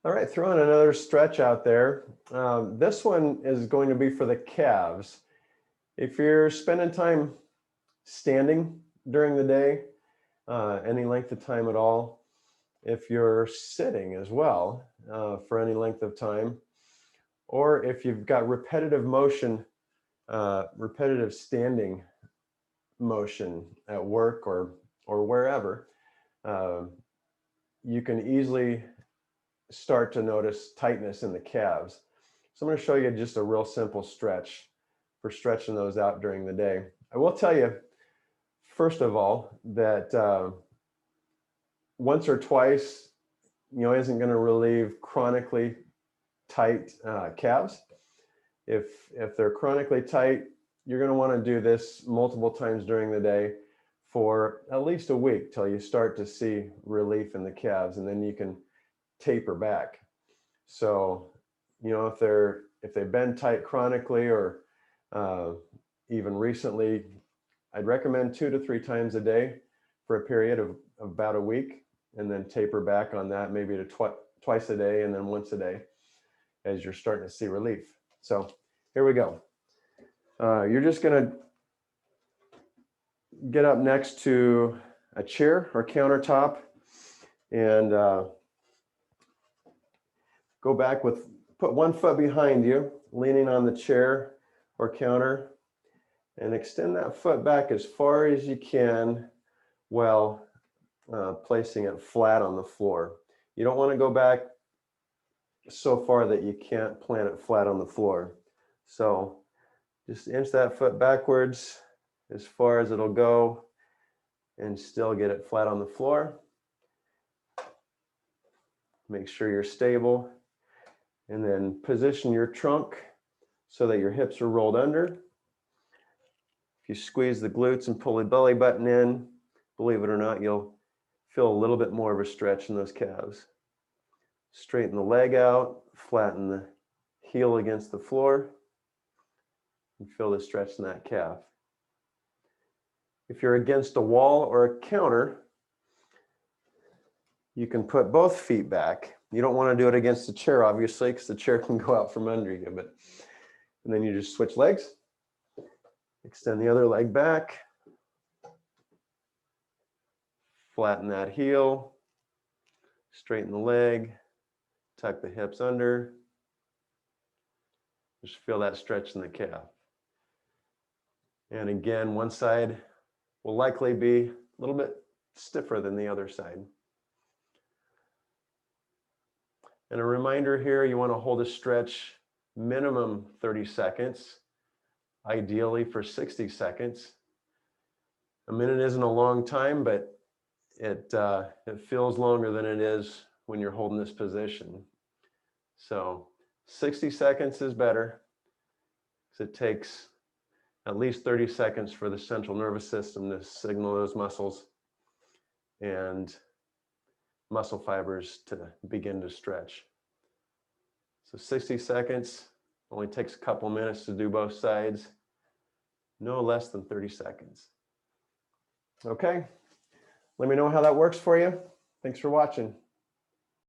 All right, throwing another stretch out there. This one is going to be for the calves. If you're spending time standing during the day, any length of time at all, if you're sitting as well for any length of time, or if you've got repetitive motion, repetitive standing motion at work or wherever, you can easily start to notice tightness in the calves. So I'm going to show you just a real simple stretch for stretching those out during the day. I will tell you, first of all, that once or twice, isn't going to relieve chronically tight calves. If they're chronically tight, you're going to want to do this multiple times during the day for at least a week till you start to see relief in the calves, and then you can taper back. So, if they've been tight chronically or even recently, I'd recommend 2 to 3 times a day for a period of about a week, and then taper back on that maybe to twice a day and then once a day as you're starting to see relief. So here we go. You're just going to get up next to a chair or countertop and go back put one foot behind you, leaning on the chair or counter, and extend that foot back as far as you can while placing it flat on the floor. You don't want to go back so far that you can't plant it flat on the floor. So just inch that foot backwards as far as it'll go and still get it flat on the floor. Make sure you're stable, and then position your trunk so that your hips are rolled under. If you squeeze the glutes and pull the belly button in, believe it or not, you'll feel a little bit more of a stretch in those calves. Straighten the leg out, flatten the heel against the floor, and feel the stretch in that calf. If you're against a wall or a counter, you can put both feet back. You don't want to do it against the chair, obviously, because the chair can go out from under you. And then you just switch legs. Extend the other leg back. Flatten that heel. Straighten the leg. Tuck the hips under. Just feel that stretch in the calf. And again, one side will likely be a little bit stiffer than the other side. And a reminder here, you want to hold a stretch minimum 30 seconds, ideally for 60 seconds. A minute isn't a long time, but it feels longer than it is when you're holding this position. So 60 seconds is better, because it takes at least 30 seconds for the central nervous system to signal those muscles and muscle fibers to begin to stretch. So 60 seconds, only takes a couple minutes to do both sides, no less than 30 seconds. Okay, let me know how that works for you. Thanks for watching.